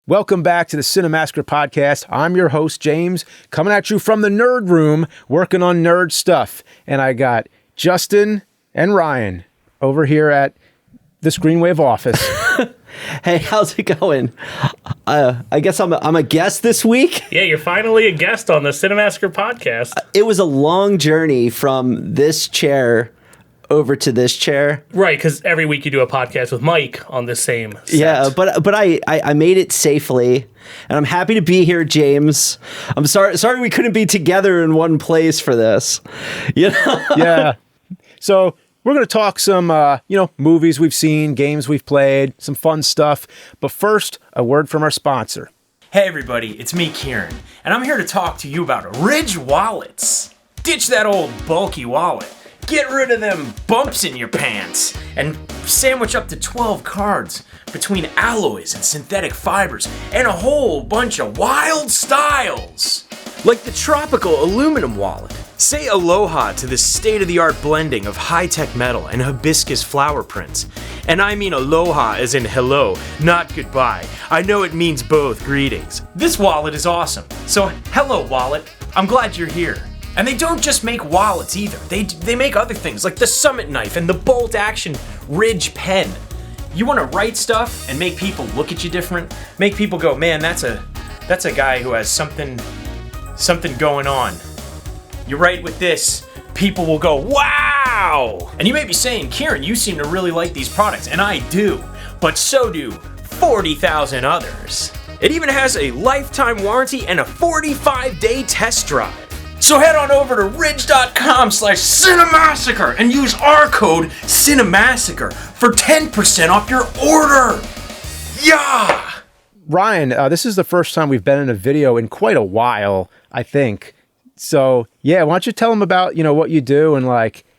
Welcome back to the Cinemassacre podcast. I'm your host, James, coming at you from the nerd room, working on nerd stuff. And I got Justin and Ryan over here at the Screenwave office. Hey, how's it going? I guess I'm a guest this week. Yeah, you're finally a guest on the Cinemassacre podcast. It was a long journey from this chair over to this chair. Right, because every week you do a podcast with Mike on the same set. Yeah, but I made it safely, and I'm happy to be here, James. I'm sorry we couldn't be together in one place for this. You know? Yeah. So we're going to talk some, movies we've seen, games we've played, some fun stuff. But first, a word from our sponsor. Hey everybody, it's me, Kieran, and I'm here to talk to you about Ridge Wallets. Ditch that old bulky wallet. Get rid of them bumps in your pants and sandwich up to 12 cards between alloys and synthetic fibers and a whole bunch of wild styles. Like the tropical aluminum wallet. Say aloha to the state-of-the-art blending of high-tech metal and hibiscus flower prints. And I mean aloha as in hello, not goodbye. I know it means both greetings. This wallet is awesome. So hello wallet, I'm glad you're here. And they don't just make wallets either. They make other things like the Summit knife and the bolt action Ridge pen. You want to write stuff and make people look at you different? Make people go, man, that's a guy who has something going on. You write with this, people will go, wow! And you may be saying, Kieran, you seem to really like these products, and I do, but so do 40,000 others. It even has a lifetime warranty and a 45-day test drive. So head on over to ridge.com/Cinemassacre and use our code Cinemassacre for 10% off your order. Yeah! Ryan, this is the first time we've been in a video in quite a while, I think. So, yeah, why don't you tell them about, what you do and,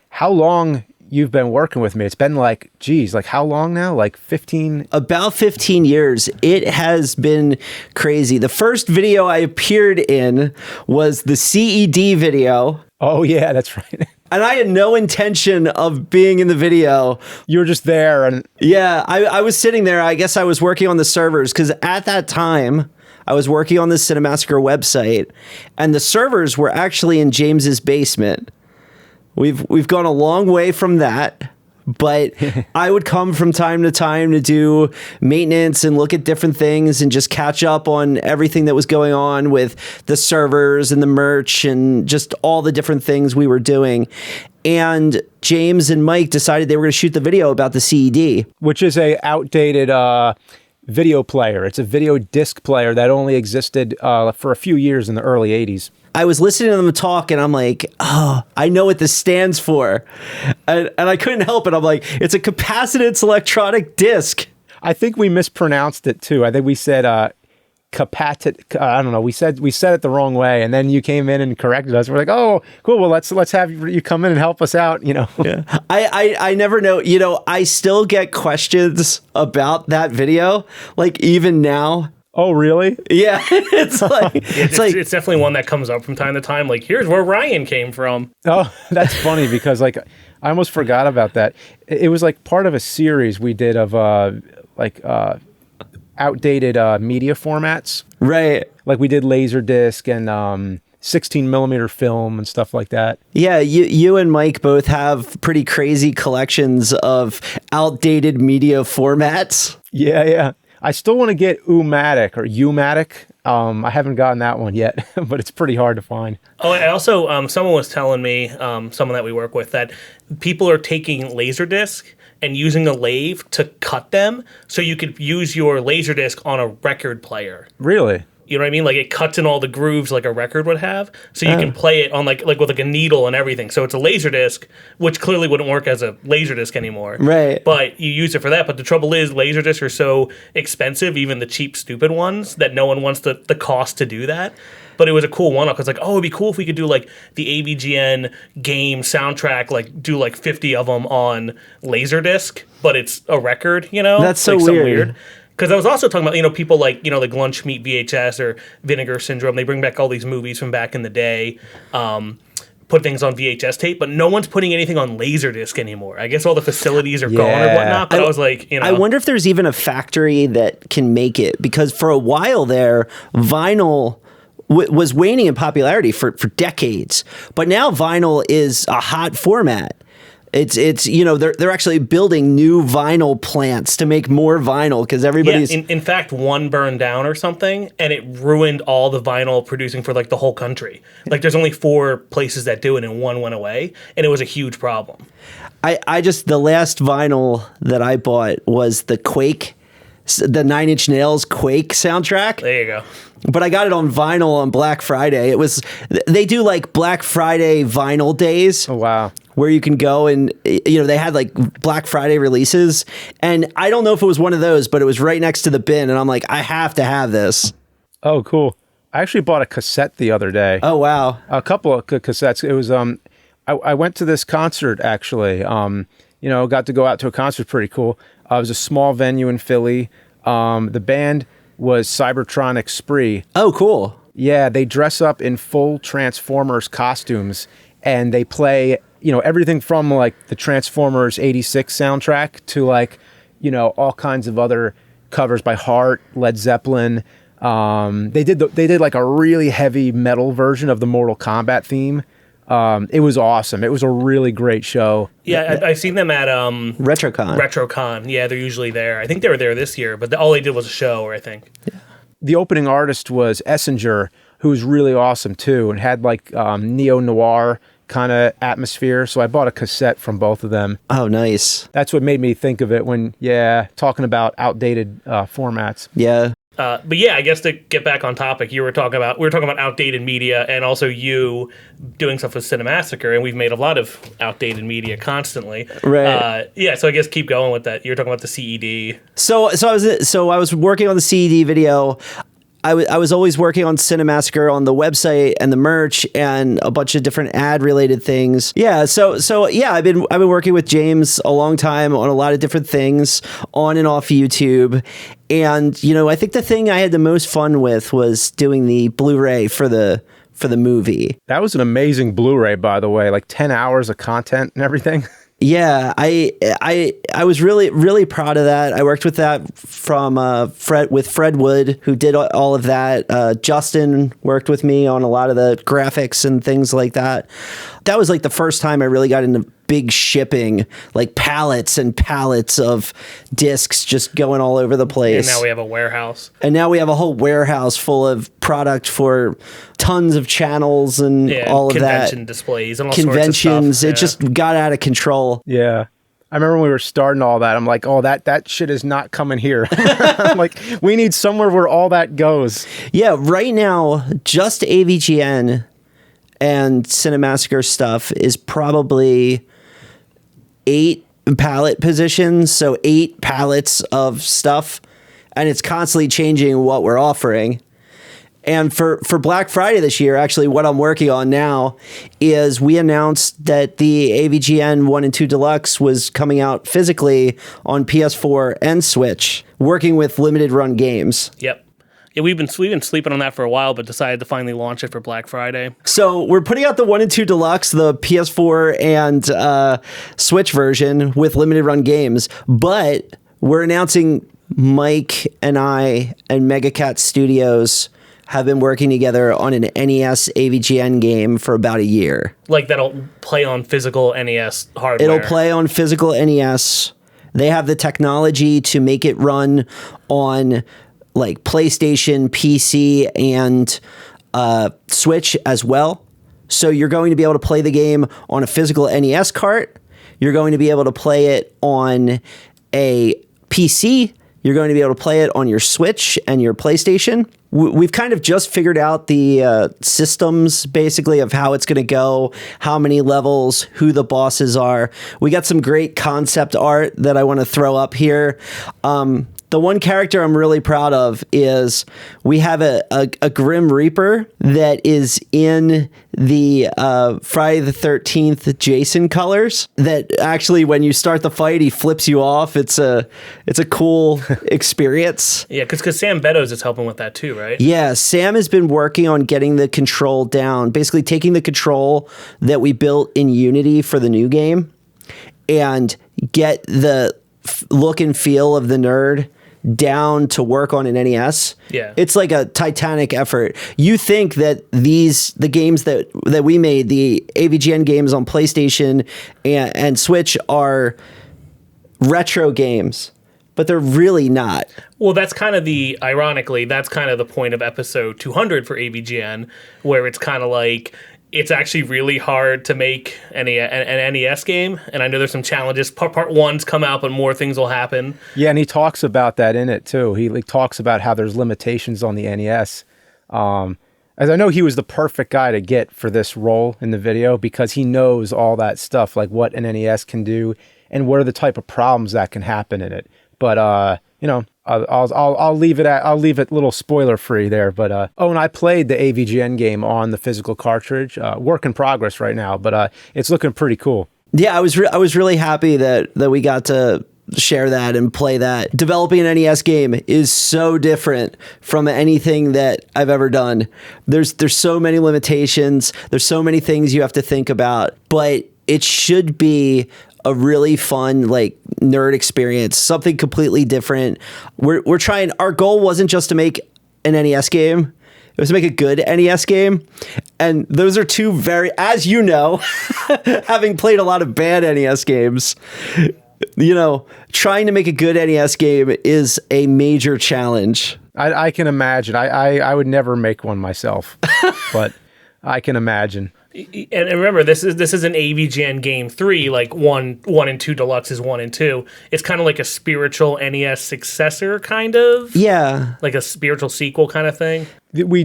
how long you've been working with me. It's been how long now? 15? About 15 years. It has been crazy. The first video I appeared in was the CED video. Oh, yeah, that's right. And I had no intention of being in the video. You were just there. And yeah, I was sitting there. I guess I was working on the servers because at that time, I was working on the Cinemassacre website, and the servers were actually in James's basement. We've gone a long way from that, but I would come from time to time to do maintenance and look at different things and just catch up on everything that was going on with the servers and the merch and just all the different things we were doing. And James and Mike decided they were going to shoot the video about the CED. Which is a outdated video player. It's a video disc player that only existed for a few years in the early 80s. I was listening to them talk and I'm like, oh, I know what this stands for. And I couldn't help it. I'm like, it's a capacitance electronic disc. I think we mispronounced it too. I think we said I don't know. We said it the wrong way, and then you came in and corrected us. We're like, oh, cool. Well, let's have you come in and help us out. Yeah. I never know. I still get questions about that video, even now. Oh, really? Yeah. It's definitely one that comes up from time to time. Here's where Ryan came from. Oh, that's funny because I almost forgot about that. It was part of a series we did of outdated media formats. Right. We did Laserdisc and 16 millimeter film and stuff like that. Yeah, you and Mike both have pretty crazy collections of outdated media formats. Yeah. I still want to get U-matic or U-matic. I haven't gotten that one yet, but it's pretty hard to find. Oh, and also, someone was telling me, someone that we work with, that people are taking Laserdisc and using a lathe to cut them so you could use your Laserdisc on a record player. Really? You know what I mean? It cuts in all the grooves like a record would have, so you can play it on with a needle and everything. So it's a Laserdisc, which clearly wouldn't work as a Laserdisc anymore. Right. But you use it for that. But the trouble is, Laserdiscs are so expensive, even the cheap, stupid ones, that no one wants the cost to do that. But it was a cool one-up. It's it'd be cool if we could do the AVGN game soundtrack, do 50 of them on Laserdisc, but it's a record, That's so weird. Because I was also talking about, people like Lunch Meat VHS or Vinegar Syndrome. They bring back all these movies from back in the day. put things on VHS tape, but no one's putting anything on Laserdisc anymore. I guess all the facilities are gone or whatnot, but I was like, I wonder if there's even a factory that can make it, because for a while there, vinyl was waning in popularity for decades, but now vinyl is a hot format. It's they're actually building new vinyl plants to make more vinyl because everybody's in fact one burned down or something, and it ruined all the vinyl producing for like the whole country. Like there's only 4 places that do it, and one went away, and it was a huge problem. I just the last vinyl that I bought was the Quake, the 9 Inch Nails Quake soundtrack. There you go. But I got it on vinyl on Black Friday. They do like Black Friday vinyl days. Oh, wow. Where you can go and, they had like Black Friday releases. And I don't know if it was one of those, but it was right next to the bin. And I'm like, I have to have this. Oh, cool. I actually bought a cassette the other day. Oh, wow. A couple of cassettes. It was, I went to this concert actually. Got to go out to a concert, pretty cool. It was a small venue in Philly. The band was Cybertronic Spree. Oh, cool. Yeah, they dress up in full Transformers costumes, and they play, everything from like the Transformers '86 soundtrack to like, all kinds of other covers by Heart, Led Zeppelin. They did like a really heavy metal version of the Mortal Kombat theme. It was awesome. It was a really great show. Yeah, I've seen them at RetroCon. RetroCon. Yeah, they're usually there. I think they were there this year, but all they did was a show, I think. Yeah. The opening artist was Essinger, who was really awesome too, and had like neo-noir kind of atmosphere. So I bought a cassette from both of them. Oh, nice. That's what made me think of it when, talking about outdated formats. Yeah. But yeah, I guess to get back on topic, we were talking about outdated media, and also you doing stuff with Cinemassacre, and we've made a lot of outdated media constantly. Right. So I guess keep going with that. You were talking about the CED. So I was working on the CED video. I was always working on Cinemassacre on the website and the merch and a bunch of different ad related things. Yeah. So yeah, I've been working with James a long time on a lot of different things on and off YouTube. And, I think the thing I had the most fun with was doing the Blu-ray for the movie. That was an amazing Blu-ray, by the way, like 10 hours of content and everything. Yeah, I was really, really proud of that. I worked with that from Fred Wood, who did all of that. Justin worked with me on a lot of the graphics and things like that. That was like the first time I really got into big shipping, like pallets and pallets of discs just going all over the place. And now we have a warehouse. And now we have a whole warehouse full of product for tons of channels and all of that. Convention displays and all conventions. Sorts of stuff. It just got out of control. Yeah. I remember when we were starting all that, I'm like, oh, that shit is not coming here. I'm like, we need somewhere where all that goes. Yeah, right now, just AVGN and Cinemassacre stuff is probably 8 pallet positions, so 8 pallets of stuff, and it's constantly changing what we're offering. And for Black Friday this year, actually, what I'm working on now is we announced that the AVGN 1 and 2 Deluxe was coming out physically on PS4 and Switch, working with limited run games. Yep. Yeah, we've been sleeping on that for a while, but decided to finally launch it for Black Friday. So we're putting out the 1 and 2 Deluxe, the PS4 and Switch version with limited run games, but we're announcing Mike and I and Megacat Studios have been working together on an NES AVGN game for about a year. Like that'll play on physical NES hardware. It'll play on physical NES. They have the technology to make it run on like PlayStation, PC, and Switch as well. So you're going to be able to play the game on a physical NES cart. You're going to be able to play it on a PC. You're going to be able to play it on your Switch and your PlayStation. We've kind of just figured out the systems, basically, of how it's going to go, how many levels, who the bosses are. We got some great concept art that I want to throw up here. The one character I'm really proud of is we have a Grim Reaper that is in the Friday the 13th Jason colors that actually when you start the fight, he flips you off. It's a cool experience. Yeah, because Sam Beddoes is helping with that too, right? Yeah, Sam has been working on getting the control down, basically taking the control that we built in Unity for the new game and get the look and feel of the nerd down to work on an NES. Yeah. It's like a titanic effort. You think that the games that we made, the AVGN games on PlayStation and Switch are retro games, but they're really not. Well, that's kind of ironically, that's kind of the point of episode 200 for AVGN, where it's kind of like, it's actually really hard to make an NES game, and I know there's some challenges. Part one's come out, but more things will happen. Yeah, and he talks about that in it too. He talks about how there's limitations on the NES. As I know, he was the perfect guy to get for this role in the video because he knows all that stuff, like what an NES can do and what are the type of problems that can happen in it. But I'll leave it a little spoiler free there. But and I played the AVGN game on the physical cartridge. Work in progress right now, but it's looking pretty cool. Yeah, I was really happy that we got to share that and play that. Developing an NES game is so different from anything that I've ever done. There's so many limitations. There's so many things you have to think about, but it should be a really fun, like, nerd experience, something completely different. We're trying, our goal wasn't just to make an NES game, it was to make a good NES game. And those are two very, as you know, having played a lot of bad NES games, trying to make a good NES game is a major challenge. I can imagine. I would never make one myself, but I can imagine. And remember, this is an AVGN game 3, like 1 and 2 Deluxe is 1 and 2. It's kind of like a spiritual NES successor, kind of. Yeah. Like a spiritual sequel kind of thing. We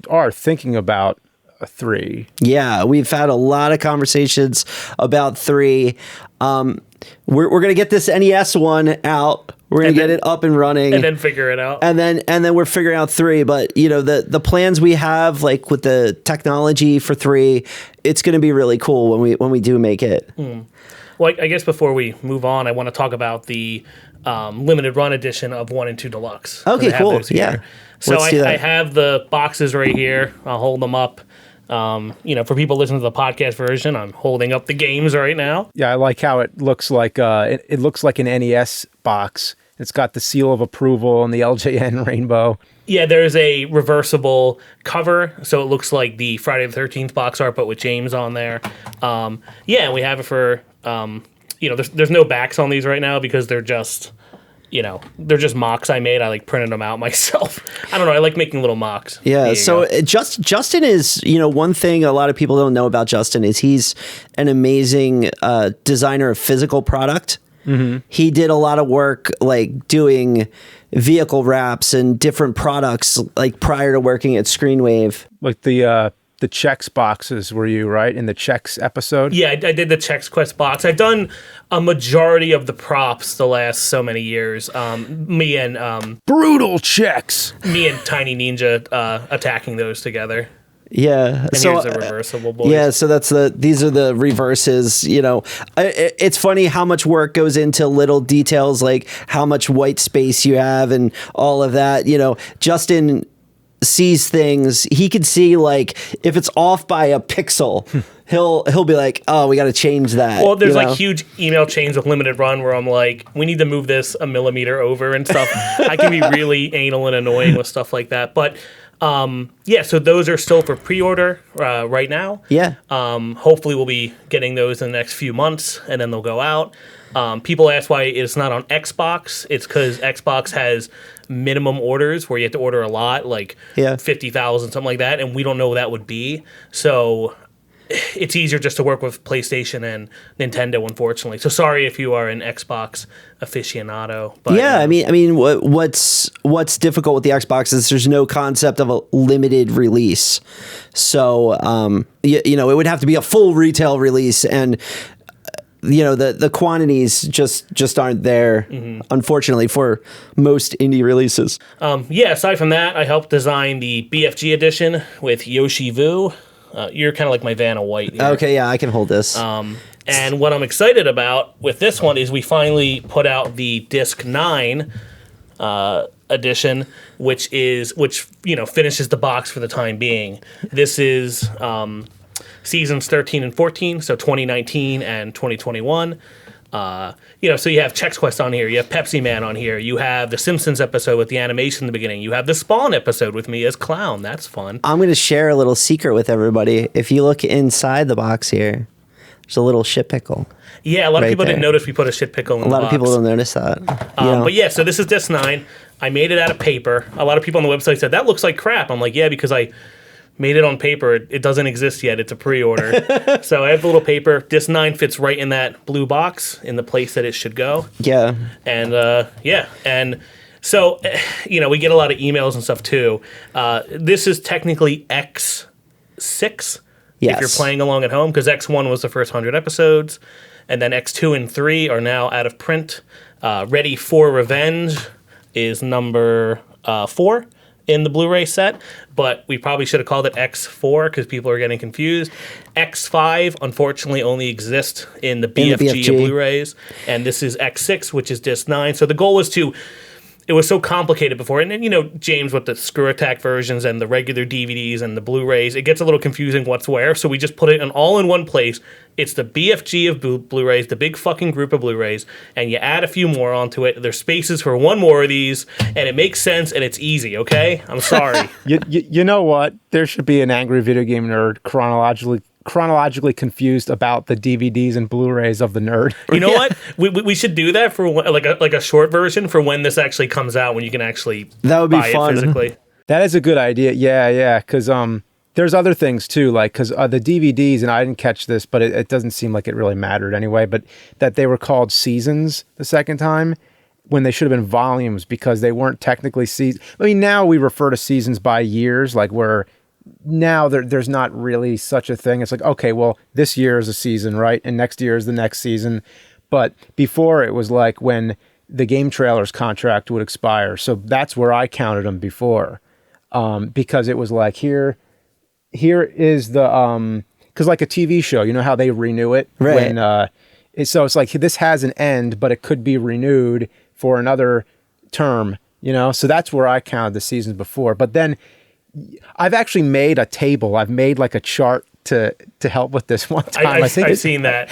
are thinking about a 3. Yeah, we've had a lot of conversations about 3. We're going to get this NES one out. We're going to get it up and running. And then figure it out. And then we're figuring out 3. But, the plans we have, like with the technology for 3, it's going to be really cool when we do make it. Well, I guess before we move on, I want to talk about the limited run edition of 1 and 2 Deluxe. Okay, cool. Yeah. So Let's do that. I have the boxes right here. I'll hold them up. For people listening to the podcast version, I'm holding up the games right now. Yeah, I like how it looks like it looks like an NES box. It's got the seal of approval and the LJN rainbow. Yeah, there's a reversible cover, so it looks like the Friday the 13th box art, but with James on there. And we have it for there's no backs on these right now because they're just mocks I made. I printed them out myself. I don't know. I like making little mocks. Yeah. So Justin is, one thing a lot of people don't know about Justin is he's an amazing designer of physical product. Mm-hmm. He did a lot of work doing vehicle wraps and different products prior to working at Screenwave. Like the Chex boxes were you, right? In the Chex episode? Yeah, I did the Chex Quest box. I've done a majority of the props the last so many years. Me and Brutal Chex. Me and Tiny Ninja attacking those together. Yeah. And here's the reversible boys. Yeah, so these are the reverses, It's funny how much work goes into little details like how much white space you have and all of that. Justin sees things. He can see if it's off by a pixel, he'll be like, "Oh, we got to change that." Well, there's huge email chains with limited run where I'm like, "We need to move this a millimeter over and stuff." I can be really anal and annoying with stuff like that, but so those are still for pre-order right now. Yeah. Hopefully we'll be getting those in the next few months and then they'll go out. People ask why it's not on Xbox. It's because Xbox has minimum orders where you have to order a lot, 50,000, something like that, and we don't know what that would be. So it's easier just to work with PlayStation and Nintendo, unfortunately. So sorry if you are an Xbox aficionado. But, yeah, I mean, what's difficult with the Xbox is there's no concept of a limited release. So, it would have to be a full retail release, and the quantities just aren't there, unfortunately, for most indie releases. Yeah, aside from that, I helped design the BFG edition with Yoshi Vu. You're kind of like my Vanna White here. Okay, yeah, I can hold this. And what I'm excited about with this one is we finally put out the Disc 9 edition, which finishes the box for the time being. This is seasons 13 and 14, so 2019 and 2021. So you have Chex Quest on here, you have Pepsi Man on here, you have the Simpsons episode with the animation in the beginning, you have the Spawn episode with me as Clown. That's fun. I'm going to share a little secret with everybody. If you look inside the box here, there's a little shit pickle. Yeah, a lot of right people didn't there. notice we put a shit pickle in the box. A lot of people don't notice that. But yeah, so this is Disc 9. I made it out of paper. A lot of people on the website said, that looks like crap. I'm like, yeah, because I made it on paper. It doesn't exist yet. It's a pre-order. So I have the little paper. Disc 9 fits right in that blue box in the place that it should go. Yeah. And and so, we get a lot of emails and stuff too. This is technically X6 Yes. if you're playing along at home, because X1 was the first 100 episodes, and then X2 and 3 are now out of print. Ready for Revenge is number 4 in the Blu-ray set, but we probably should have called it X4 because people are getting confused. X5 unfortunately only exists in the BFG of Blu-rays, and this is X6, which is Disc 9. So the goal was it was so complicated before, and then, James, with the Screw Attack versions and the regular DVDs and the Blu-rays, it gets a little confusing what's where, so we just put it all in one place. It's the BFG of Blu-rays, the big fucking group of Blu-rays, and you add a few more onto it. There's spaces for one more of these, and it makes sense, and it's easy, okay? I'm sorry. You know what? There should be an Angry Video Game Nerd chronologically confused about the DVDs and Blu-rays of the nerd. You know what? We should do that for like a short version for when this actually comes out, when you can actually That would be buy fun. it physically. That is a good idea. Yeah, because there's other things too, like because the DVDs, and I didn't catch this, but it doesn't seem like it really mattered anyway, but that they were called seasons the second time when they should have been volumes because they weren't technically seasons. I mean, now we refer to seasons by years, like where now there's not really such a thing. It's like, okay, well, this year is a season, right? And next year is the next season. But before it was like when the Game Trailers contract would expire. So that's where I counted them before. Because it was like, here is the, because like a TV show, you know how they renew it? Right. So it's like, this has an end, but it could be renewed for another term, So that's where I counted the seasons before. But then I've actually made a table. I've made like a chart to help with this one time. I've seen that.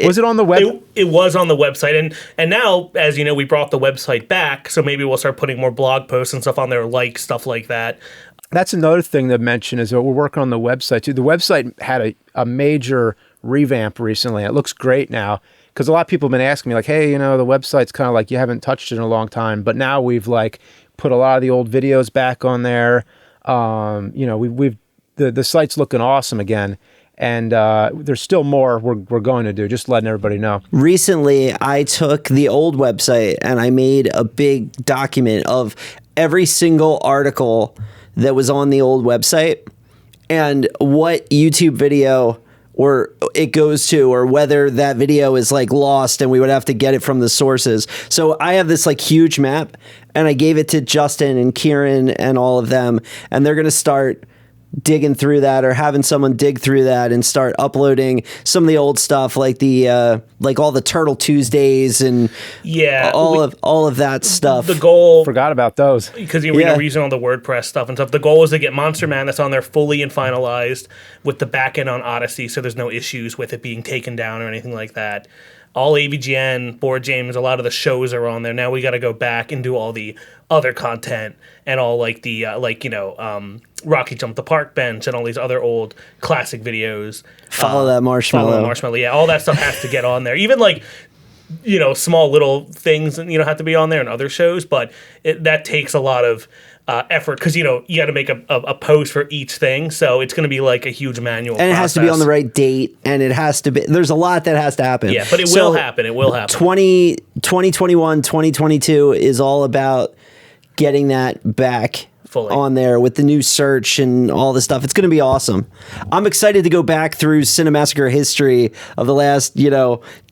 Was it on the web? It was on the website, and now, as you know, we brought the website back, so maybe we'll start putting more blog posts and stuff on there, like stuff like that. That's another thing to mention is that we're working on the website too. The website had a major revamp recently. It looks great now because a lot of people have been asking me like, hey, the website's kind of like you haven't touched it in a long time, but now we've like put a lot of the old videos back on there. We've the site's looking awesome again, and there's still more we're going to do. Just letting everybody know. Recently, I took the old website and I made a big document of every single article that was on the old website and what YouTube video or it goes to, or whether that video is like lost and we would have to get it from the sources. So I have this like huge map and I gave it to Justin and Kieran and all of them, and they're going to start digging through that, or having someone dig through that and start uploading some of the old stuff, like the like all the Turtle Tuesdays and all of that stuff. The goal, forgot about those, because we're using all the WordPress stuff and stuff. The goal is to get Monster Madness on there fully and finalized with the backend on Odyssey, so there's no issues with it being taken down or anything like that. All AVGN, Board James, a lot of the shows are on there. Now we got to go back and do all the other content and all like the Rocky Jump the Park Bench and all these other old classic videos. Follow that marshmallow. Yeah, all that stuff has to get on there. Even like, small little things, have to be on there in other shows, but that takes a lot of effort because, you got to make a post for each thing. So it's going to be like a huge manual and process. it has to be on the right date, and it has to be, there's a lot that has to happen. Yeah, but it will happen. It will happen. 2021, 2022 is all about getting that back Fully. on there with the new search and all this stuff. It's going to be awesome. I'm excited to go back through Cinemassacre history of the last,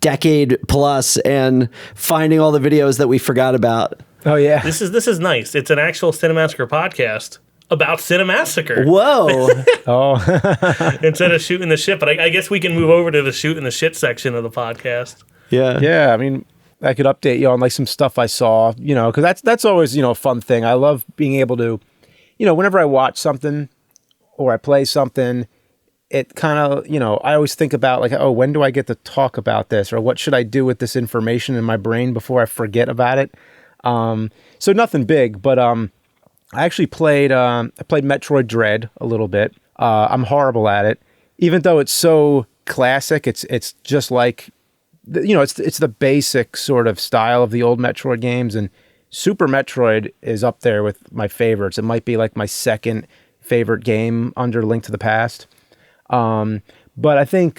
decade plus and finding all the videos that we forgot about. Oh yeah. This is nice. It's an actual Cinemassacre podcast about Cinemassacre Whoa. Oh instead of shooting the shit. But I guess we can move over to the shooting the shit section of the podcast. Yeah. yeah. I mean, I could update you on like some stuff I saw. Because that's always a fun thing. I love being able to, whenever I watch something or I play something, it kind of I always think about like, oh, when do I get to talk about this, or what should I do with this information in my brain before I forget about it. So nothing big, but I actually played Metroid Dread a little bit. I'm horrible at it, even though it's so classic. It's just like, it's the basic sort of style of the old Metroid games, and Super Metroid is up there with my favorites. It might be like my second favorite game under Link to the Past. But I think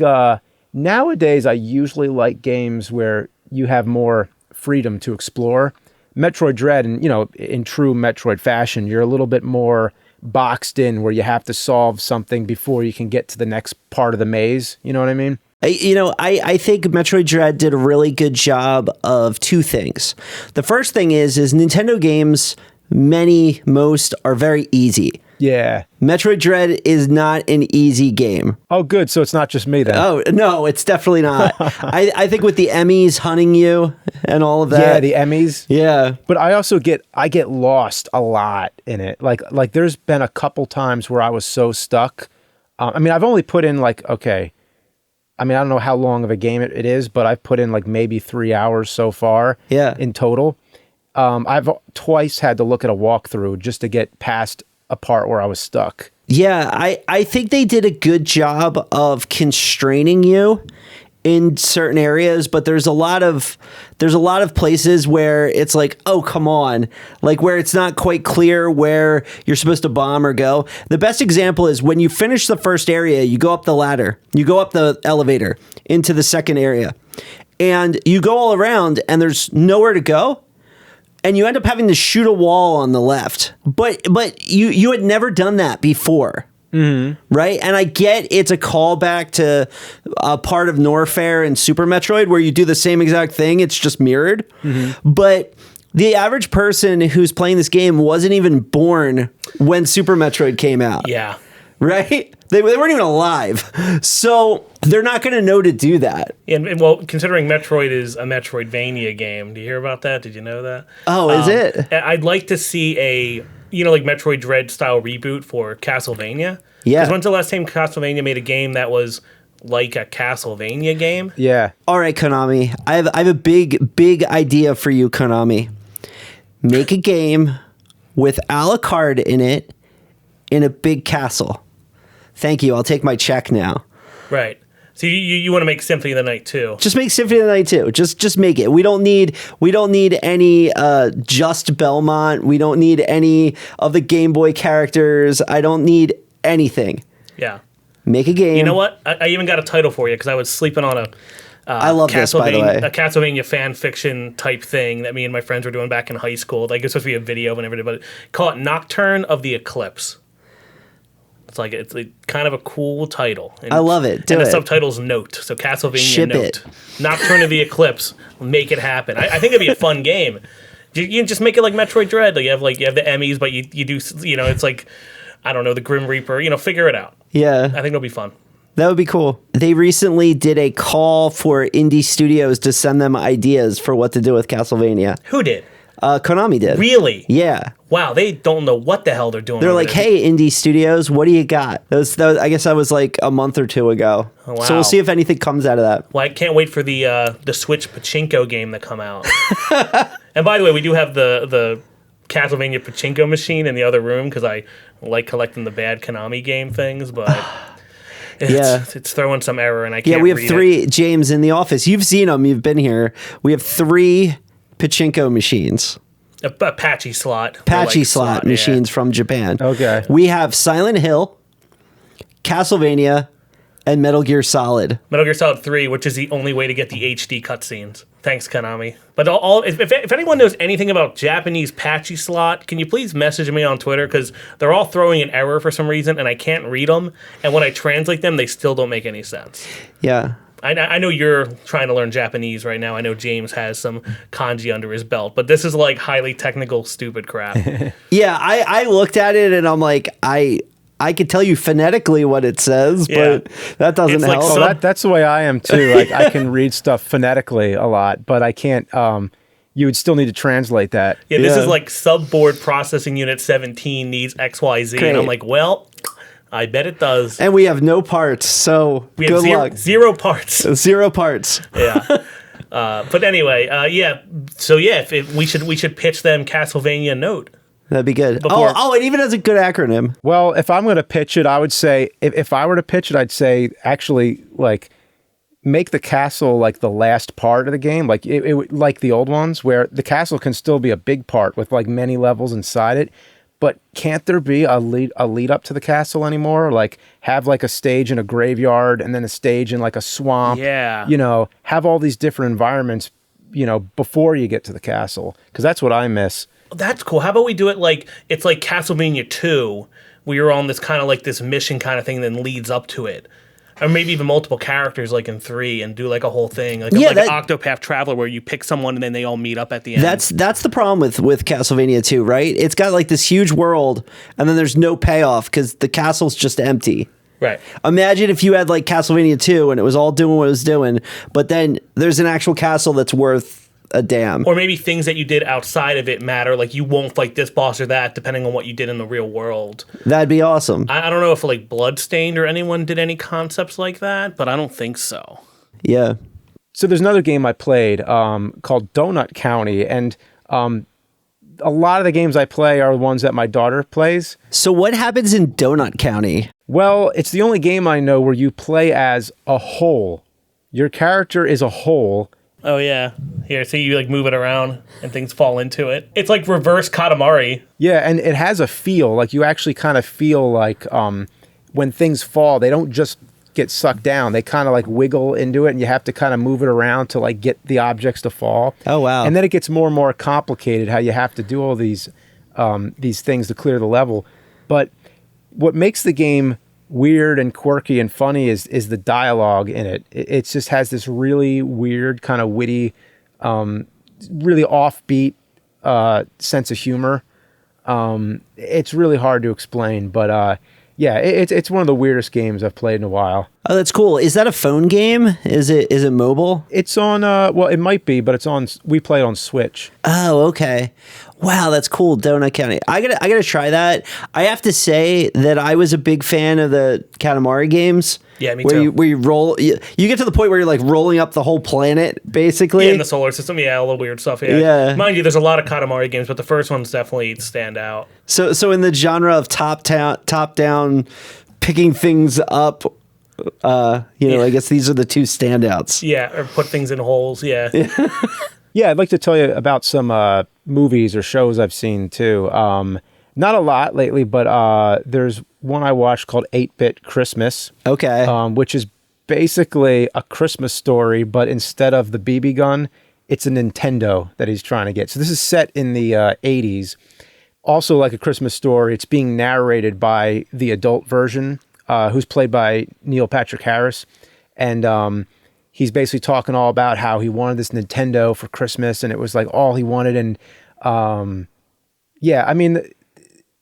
nowadays I usually like games where you have more freedom to explore. Metroid Dread, and in true Metroid fashion, you're a little bit more boxed in, where you have to solve something before you can get to the next part of the maze. You know what I mean? I think Metroid Dread did a really good job of two things. The first thing is Nintendo games, most are very easy. Yeah. Metroid Dread is not an easy game. Oh, good. So it's not just me then. Oh, no, it's definitely not. I think with the Emmys hunting you and all of that. Yeah, the Emmys. Yeah. But I also get lost a lot in it. Like there's been a couple times where I was so stuck. I've only put in okay. I don't know how long of a game it is, but I've put in maybe 3 hours so far. Yeah. In total. I've twice had to look at a walkthrough just to get past a part where I was stuck. Yeah, I think they did a good job of constraining you in certain areas, but there's a lot of places where it's like, oh, come on, where it's not quite clear where you're supposed to bomb or go. The best example is when you finish the first area, you go up the ladder, you go up the elevator into the second area, and you go all around and there's nowhere to go. And you end up having to shoot a wall on the left. But you had never done that before. Mm-hmm. Right? And I get it's a callback to a part of Norfair and Super Metroid where you do the same exact thing. It's just mirrored. Mm-hmm. But the average person who's playing this game wasn't even born when Super Metroid came out. Yeah. Right? They weren't even alive. So they're not going to know to do that. And well, considering Metroid is a Metroidvania game, do you hear about that? Did you know that? Oh, is it? I'd like to see a, Metroid Dread style reboot for Castlevania. Yeah. Because when's the last time Castlevania made a game that was like a Castlevania game? Yeah. All right, Konami. I have a big idea for you, Konami. Make a game with Alucard in it in a big castle. Thank you. I'll take my check now. Right. So you want to make Symphony of the Night too? Just make Symphony of the Night too. Just make it. We don't need any Just Belmont. We don't need any of the Game Boy characters. I don't need anything. Yeah. Make a game. You know what? I even got a title for you because I was sleeping on a I love this, by the way. A Castlevania fan fiction type thing that me and my friends were doing back in high school. Like it's supposed to be a video and everything, but call it Nocturne of the Eclipse. It's kind of a cool title. And, I love it. Do and it. the subtitle's Note. So Castlevania Ship Note. it. Nocturne of the Eclipse. Make it happen. I think it'd be a fun game. You just make it like Metroid Dread. You have the Emmys, but you do it's like, I don't know, the Grim Reaper. Figure it out. Yeah. I think it'll be fun. That would be cool. They recently did a call for indie studios to send them ideas for what to do with Castlevania. Who did? Konami did. Really? Yeah. Wow, they don't know what the hell they're doing. They're over like, there. hey, indie studios, what do you got? I guess that was like a month or two ago. Oh, wow. So we'll see if anything comes out of that. Well, I can't wait for the Switch Pachinko game to come out. And by the way, we do have the Castlevania Pachinko machine in the other room because I like collecting the bad Konami game things, but it's throwing some error and I can't. Yeah, we have read three, it. James, in the office. You've seen them. You've been here. We have 3 Pachinko machines. Apache slot. Apache slot machines from Japan. Okay. We have Silent Hill, Castlevania, and Metal Gear Solid. Metal Gear Solid 3, which is the only way to get the HD cutscenes. Thanks, Konami. But if anyone knows anything about Japanese patchy slot, can you please message me on Twitter? Because they're all throwing an error for some reason, and I can't read them. And when I translate them, they still don't make any sense. Yeah. I know you're trying to learn Japanese right now. I know James has some kanji under his belt, but this is like highly technical, stupid crap. Yeah, I looked at it and I'm like, I could tell you phonetically what it says, but that doesn't It's like help. Oh, that's the way I am too. Like I can read stuff phonetically a lot, but I can't. You would still need to translate that. Yeah, this Yeah. is like subboard processing unit 17 needs XYZ. And I'm Great. like, well, I bet it does. And we have no parts, so We have good luck. zero parts. 0 parts. Yeah. But anyway, yeah. So yeah, if we should pitch them Castlevania Note. That'd be good. Before- Oh, it even has a good acronym. Well, if I'm going to pitch it, I would say if I were to pitch it, I'd say actually like make the castle like the last part of the game, like it like the old ones, where the castle can still be a big part with like many levels inside it. But can't there be a lead up to the castle anymore? Like have like a stage in a graveyard and then a stage in like a swamp. Yeah. You know, have all these different environments, you know, before you get to the castle. Because that's what I miss. That's cool. How about we do it like it's like Castlevania 2, where you're on this kind of like this mission kind of thing that leads up to it. Or maybe even multiple characters like in 3 and do like a whole thing. Like, Yeah, like an Octopath Traveler where you pick someone and then they all meet up at the end. That's the problem with Castlevania 2, right? It's got like this huge world, and then there's no payoff because the castle's just empty. right. Imagine if you had like Castlevania 2 and it was all doing what it was doing, but then there's an actual castle that's worth a damn. Or maybe things that you did outside of it matter. Like you won't fight this boss or that depending on what you did in the real world. That'd be awesome. I don't know if like Bloodstained or anyone did any concepts like that, but I don't think so. Yeah. So there's another game I played called Donut County, and a lot of the games I play are the ones that my daughter plays. So what happens in Donut County? Well, it's the only game I know where you play as a whole. Your character is a whole. Oh yeah. Here, so you like move it around and things fall into it. It's like reverse Katamari. Yeah, and it has a feel. Like you actually kind of feel like when things fall, they don't just get sucked down. They kind of like wiggle into it, and you have to kind of move it around to like get the objects to fall. Oh, wow. And then it gets more and more complicated how you have to do all these things to clear the level. But what makes the game weird and quirky and funny is the dialogue in it. It just has this really weird, kind of witty, really offbeat sense of humor. It's really hard to explain, but yeah, it's one of the weirdest games I've played in a while. Oh, that's cool. Is that a phone game? Is it mobile? It's on well, it might be, but it's on. We play it on Switch. Oh, okay. Wow, that's cool. Donut County. I gotta try that. I have to say that I was a big fan of the Katamari games. Yeah, me where too. You roll. You get to the point where you're like rolling up the whole planet, basically. Yeah, in the solar system, yeah, all the weird stuff. Yeah. Yeah. Mind you, there's a lot of Katamari games, but the first ones definitely stand out. So in the genre of top down, picking things up. I guess these are the two standouts. Yeah, or put things in holes. Yeah. Yeah, I'd like to tell you about some movies or shows I've seen too. Not a lot lately, but there's one I watched called 8-Bit Christmas, Okay. which is basically a Christmas story, but instead of the BB gun, it's a Nintendo that he's trying to get. So this is set in the 80s. Also like a Christmas story, it's being narrated by the adult version, who's played by Neil Patrick Harris. And he's basically talking all about how he wanted this Nintendo for Christmas, and it was like all he wanted. And yeah, I mean,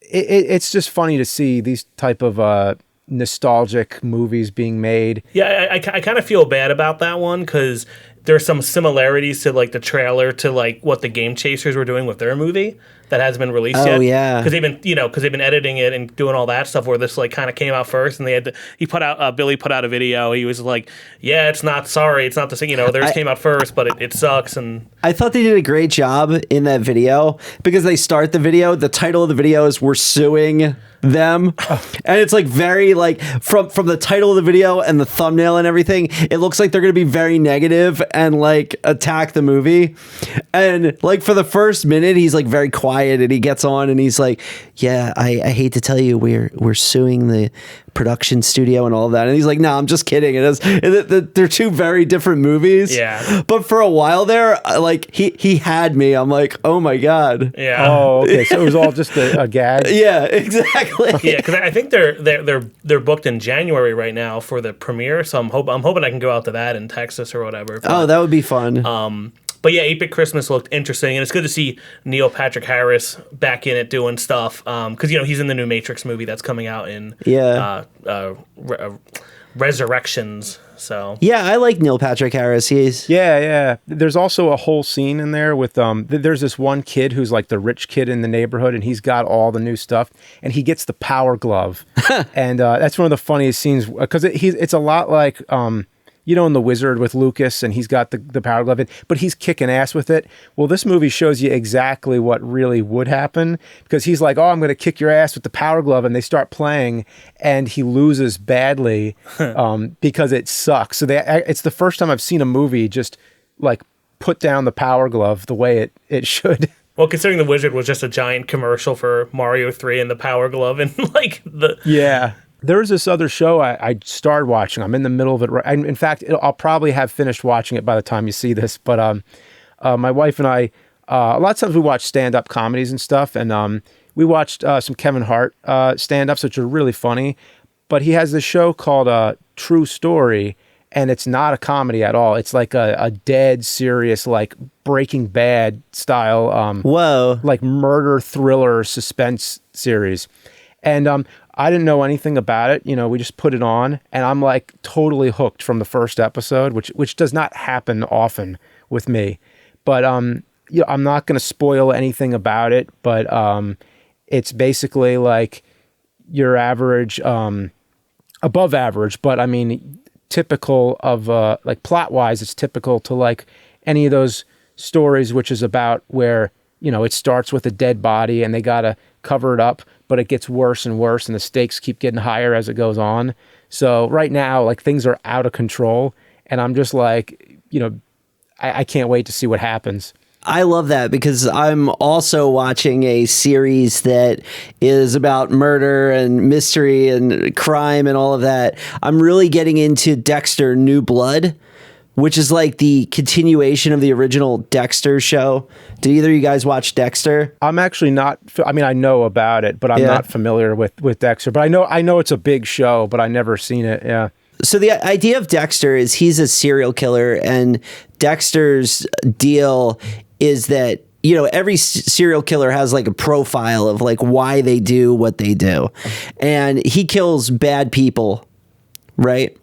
it's just funny to see these type of nostalgic movies being made. Yeah, I kind of feel bad about that one because there's some similarities to like the trailer to like what the Game Chasers were doing with their movie that hasn't been released yet. Oh, yeah. Because they've been editing it and doing all that stuff where this like kind of came out first, and they had to, Billy put out a video. He was like, yeah, it's not the same, theirs came out first, but it sucks. And I thought they did a great job in that video because they start the video. The title of the video is "We're Suing Them," and it's like very like from the title of the video and the thumbnail and everything. It looks like they're going to be very negative, and like attack the movie. And like for the first minute, he's like very quiet, and he gets on and he's like, yeah, I hate to tell you, we're suing the production studio and all of that. And he's like, no, I'm just kidding. They're two very different movies. Yeah. But for a while there, like he had me. I'm like, oh my God. Yeah. Oh, okay. So it was all just a gag. Yeah, exactly. Yeah, because I think they're booked in January right now for the premiere. So I'm hoping I can go out to that in Texas or whatever. Oh, that would be fun. But yeah, 8-Bit Christmas looked interesting, and it's good to see Neil Patrick Harris back in it doing stuff. Because he's in the new Matrix movie that's coming out in Resurrections. So yeah, I like Neil Patrick Harris. Yeah. There's also a whole scene in there with there's this one kid who's like the rich kid in the neighborhood, and he's got all the new stuff, and he gets the power glove, and that's one of the funniest scenes because it's a lot like in The Wizard with Lucas, and he's got the power glove, but he's kicking ass with it. Well, this movie shows you exactly what really would happen, because he's like, oh, I'm going to kick your ass with the power glove, and they start playing, and he loses badly because it sucks. So it's the first time I've seen a movie just like put down the power glove the way it should. Well, considering The Wizard was just a giant commercial for Mario 3 and the power glove and like the... Yeah. There's this other show I started watching. I'm in the middle of it. In fact, I'll probably have finished watching it by the time you see this. But my wife and I, a lot of times we watch stand-up comedies and stuff. And we watched some Kevin Hart stand-ups, which are really funny. But he has this show called True Story, and it's not a comedy at all. It's like a dead serious, like Breaking Bad style, Whoa, like murder thriller suspense series. And I didn't know anything about it. We just put it on, and I'm like totally hooked from the first episode, which does not happen often with me. But I'm not going to spoil anything about it. But it's basically like your average, above average. But I mean, typical of like plot wise, it's typical to like any of those stories, which is about where it starts with a dead body and they gotta cover it up, but it gets worse and worse, and the stakes keep getting higher as it goes on. So right now, like, things are out of control, and I'm just like, I can't wait to see what happens. I love that, because I'm also watching a series that is about murder and mystery and crime and all of that. I'm really getting into Dexter: New Blood, which is like the continuation of the original Dexter show. Did either of you guys watch Dexter? I'm actually not. I mean, I know about it, but I'm not familiar with Dexter. But I know it's a big show, but I never seen it. Yeah. So the idea of Dexter is he's a serial killer, and Dexter's deal is that every serial killer has like a profile of like why they do what they do, and he kills bad people, right?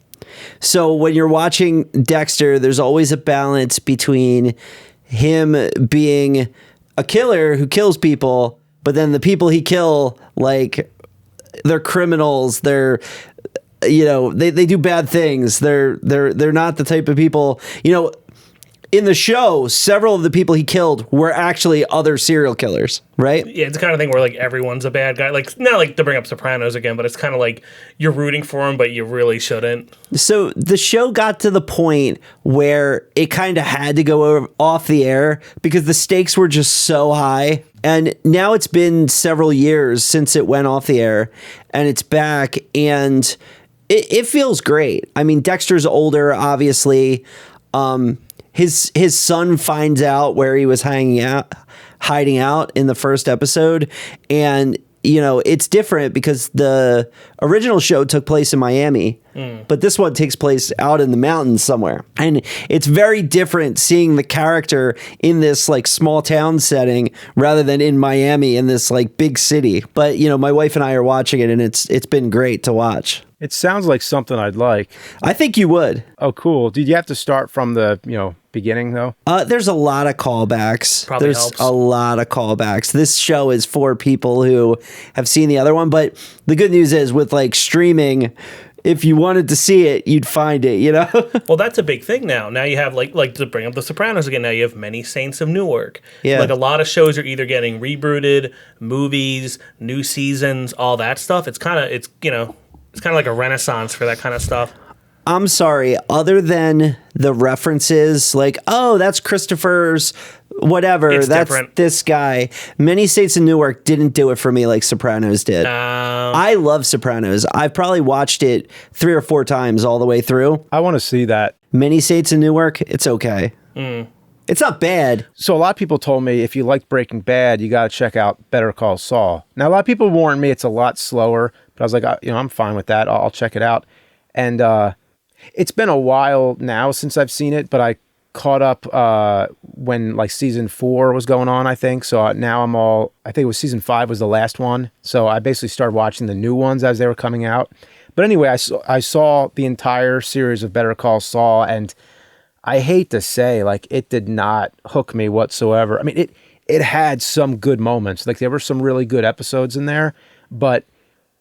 So when you're watching Dexter, there's always a balance between him being a killer who kills people, but then the people he kill, like, they're criminals. They're, they do bad things. They're not the type of people, in the show, several of the people he killed were actually other serial killers, right? Yeah, it's the kind of thing where like everyone's a bad guy. Like, not like to bring up Sopranos again, but it's kind of like you're rooting for him, but you really shouldn't. So the show got to the point where it kind of had to go off the air because the stakes were just so high. And now it's been several years since it went off the air, and it's back, and it feels great. I mean, Dexter's older, obviously. His son finds out where he was hiding out in the first episode, and it's different because the original show took place in Miami, but this one takes place out in the mountains somewhere, and it's very different seeing the character in this like small town setting rather than in Miami in this like big city. But my wife and I are watching it, and it's been great to watch. It sounds like something I'd like. I think you would. Oh, cool. Did you have to start from the beginning though? There's a lot of callbacks. Probably There's helps. a lot of callbacks. This show is for people who have seen the other one, but the good news is with like streaming, if you wanted to see it, you'd find it, Well, that's a big thing now. Now you have like to bring up The Sopranos again. Now you have Many Saints of Newark. Yeah. Like a lot of shows are either getting rebooted, movies, new seasons, all that stuff. It's kind of like a renaissance for that kind of stuff. I'm sorry, other than the references, like, oh, that's Christopher's whatever, It's that's different. this guy. Many States in Newark didn't do it for me like Sopranos did. I love Sopranos. I've probably watched it 3 or 4 times all the way through. I want to see that. Many States in Newark, it's okay. It's not bad. So a lot of people told me if you like Breaking Bad, you got to check out Better Call Saul. Now a lot of people warned me it's a lot slower, but I was like, I'm fine with that. I'll check it out. And it's been a while now since I've seen it, but I caught up when like season 4 was going on, I think. So now I think it was season 5 was the last one. So I basically started watching the new ones as they were coming out. But anyway, I saw the entire series of Better Call Saul, and I hate to say, like, it did not hook me whatsoever. I mean, it had some good moments. Like, there were some really good episodes in there, but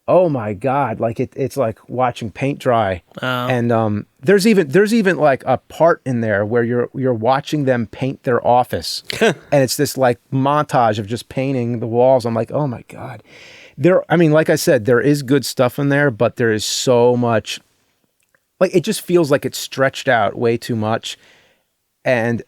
oh my God, like it's like watching paint dry. And there's even like a part in there where you're watching them paint their office. And it's this like montage of just painting the walls. I'm like, oh my God. Like I said, there is good stuff in there, but there is so much, like, it just feels like it's stretched out way too much. And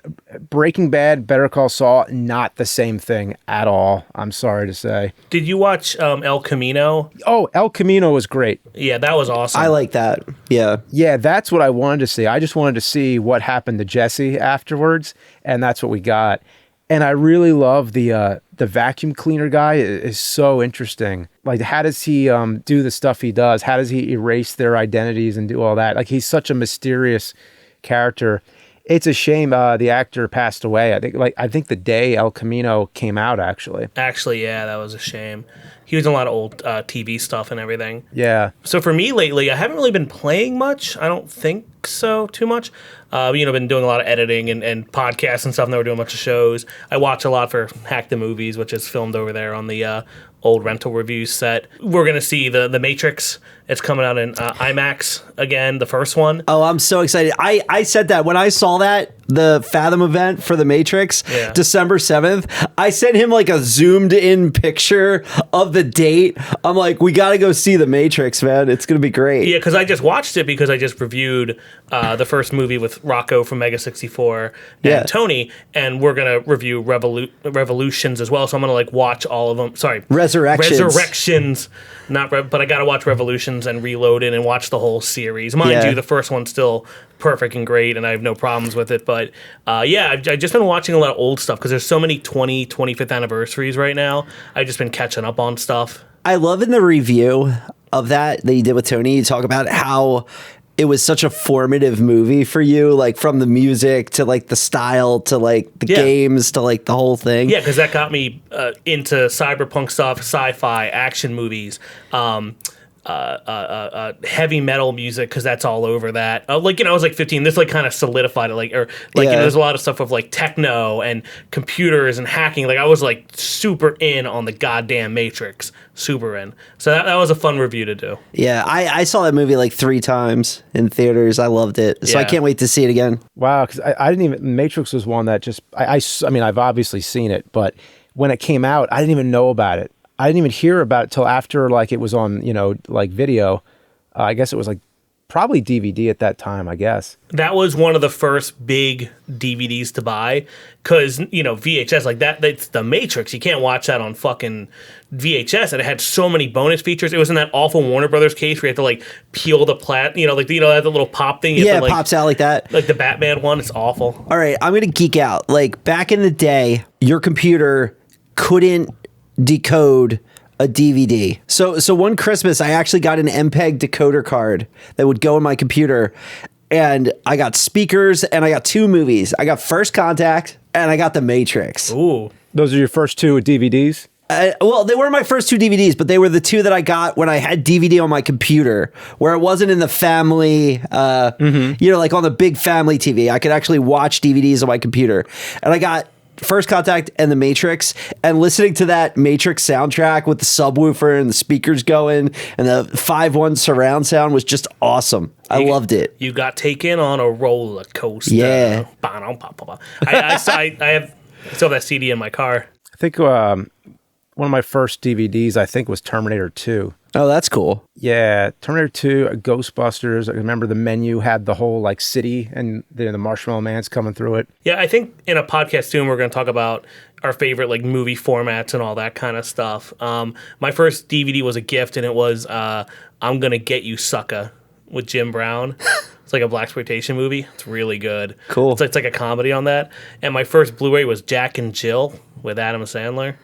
Breaking Bad, Better Call Saul, not the same thing at all. I'm sorry to say. Did you watch El Camino? Oh, El Camino was great. Yeah, that was awesome. I like that. Yeah. Yeah, that's what I wanted to see. I just wanted to see what happened to Jesse afterwards, and that's what we got. And I really love the vacuum cleaner guy. Is so interesting. Like, how does he do the stuff he does? How does he erase their identities and do all that? Like, he's such a mysterious character. It's a shame the actor passed away. I think the day El Camino came out, actually. Actually, yeah, that was a shame. He was in a lot of old TV stuff and everything. Yeah. So for me lately, I haven't really been playing much. I don't think so too much. Been doing a lot of editing and podcasts and stuff, and then we're doing a bunch of shows. I watch a lot for Hack the Movies, which is filmed over there on the old rental review set. We're going to see the Matrix. It's coming out in IMAX again, the first one. Oh, I'm so excited. I said that when I saw that, the Fathom event for The Matrix, Yeah. December 7th, I sent him like a zoomed in picture of the date. I'm like, we got to go see The Matrix, man. It's going to be great. Yeah, because I just watched it because I just reviewed the first movie with Rocco from Mega 64 and Yeah. Tony, and we're going to review Revolutions as well. So I'm going to like watch all of them. Sorry. Resurrections. But I got to watch Revolutions and Reloaded and watch the whole series. Mind Yeah. you, the first one's still perfect and great, and I have no problems with it. But I've just been watching a lot of old stuff because there's so many 25th anniversaries right now. I've just been catching up on stuff. I love in the review of that you did with Tony, you talk about how it was such a formative movie for you, like from the music to like the style to like the games to like the whole thing. Yeah, because that got me into cyberpunk stuff, sci-fi, action movies, heavy metal music, because that's all over that. I was like 15. This like kind of solidified it. There's a lot of stuff with like techno and computers and hacking. Like I was like super in on the goddamn Matrix, super in. So that was a fun review to do. Yeah, I saw that movie like 3 times in theaters. I loved it. So I Yeah. can't wait to see it again. Wow, because I didn't even. Matrix was one that just. I mean, I've obviously seen it, but when it came out, I didn't even know about it. I didn't even hear about it till after like it was on, like video. I guess it was like probably DVD at that time, I guess. That was one of the first big DVDs to buy because, VHS, like that's the Matrix. You can't watch that on fucking VHS. And it had so many bonus features. It was in that awful Warner Brothers case where you had to like peel the that little pop thing. You Yeah, have to, it pops out like that. Like the Batman one. It's awful. All right, I'm going to geek out. Like back in the day, your computer couldn't decode a DVD. So one Christmas, I actually got an MPEG decoder card that would go in my computer, and I got speakers, and I got 2 movies. I got First Contact, and I got The Matrix. Ooh. Those are your first 2 DVDs? Well, they were my first 2 DVDs, but they were the 2 that I got when I had DVD on my computer, where it wasn't in the family, like on the big family TV. I could actually watch DVDs on my computer. And I got First Contact and The Matrix, and listening to that Matrix soundtrack with the subwoofer and the speakers going and the 5.1 surround sound was just awesome. I loved it. You got taken on a roller coaster. Yeah. I still have that CD in my car. I think one of my first DVDs, I think, was Terminator 2. Oh, that's cool. Yeah, Terminator 2, Ghostbusters. I remember the menu had the whole like city and the Marshmallow Man's coming through it. Yeah, I think in a podcast soon we're going to talk about our favorite like movie formats and all that kind of stuff. My first DVD was a gift, and it was I'm Gonna Get You, Sucker with Jim Brown. It's like a blaxploitation movie. It's really good. Cool. It's like a comedy on that. And my first Blu-ray was Jack and Jill with Adam Sandler.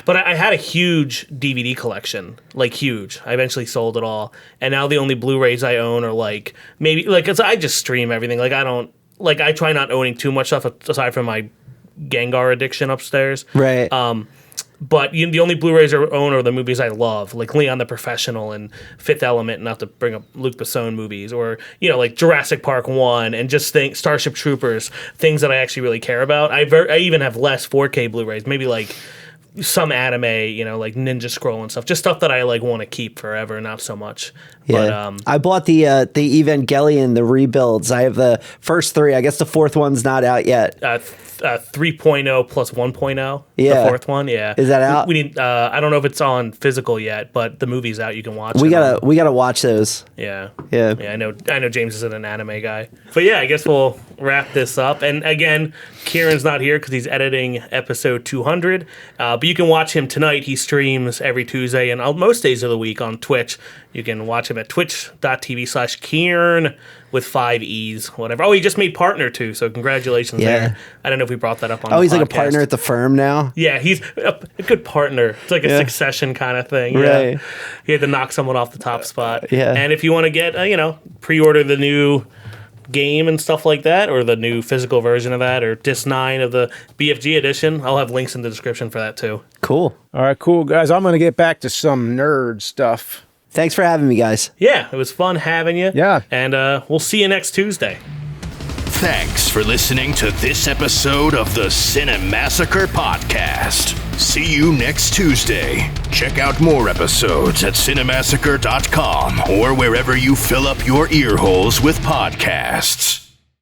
But I had a huge DVD collection, like huge. I eventually sold it all, and now the only Blu-rays I own are like maybe like I just stream everything. Like I try not owning too much stuff aside from my Gengar addiction upstairs. Right. But the only Blu-rays I own are the movies I love, like Leon the Professional and Fifth Element, not to bring up Luc Besson movies, or, like Jurassic Park 1 and just Starship Troopers, things that I actually really care about. I even have less 4K Blu-rays, maybe like some anime, like Ninja Scroll and stuff, just stuff that I like want to keep forever, not so much. Yeah. But I bought the Evangelion, the rebuilds. I have the first 3. I guess the 4th one's not out yet. 3.0 plus 1.0, Yeah. the 4th one, yeah. Is that out? We need. I don't know if it's on physical yet, but the movie's out. You can watch. We it. gotta watch those. Yeah. Yeah. Yeah, I know James isn't an anime guy. But yeah, I guess we'll wrap this up. And again, Kieran's not here because he's editing episode 200. But you can watch him tonight. He streams every Tuesday and most days of the week on Twitch. You can watch him at twitch.tv/Kieran with 5 E's, whatever. Oh, he just made partner too, so congratulations Yeah. there. I don't know if we brought that up on Oh, the he's like a podcast. partner at the firm now. Yeah, he's a good partner. It's like a Yeah. Succession kind of thing. Right. Yeah. He had to knock someone off the top spot. Yeah. And if you want to get, pre-order the new game and stuff like that, or the new physical version of that, or disc 9 of the BFG edition, I'll have links in the description for that too. Cool. All right, cool, guys. I'm going to get back to some nerd stuff. Thanks for having me, guys. Yeah, it was fun having you. Yeah. And we'll see you next Tuesday. Thanks for listening to this episode of the Cinemassacre Podcast. See you next Tuesday. Check out more episodes at cinemassacre.com or wherever you fill up your ear holes with podcasts.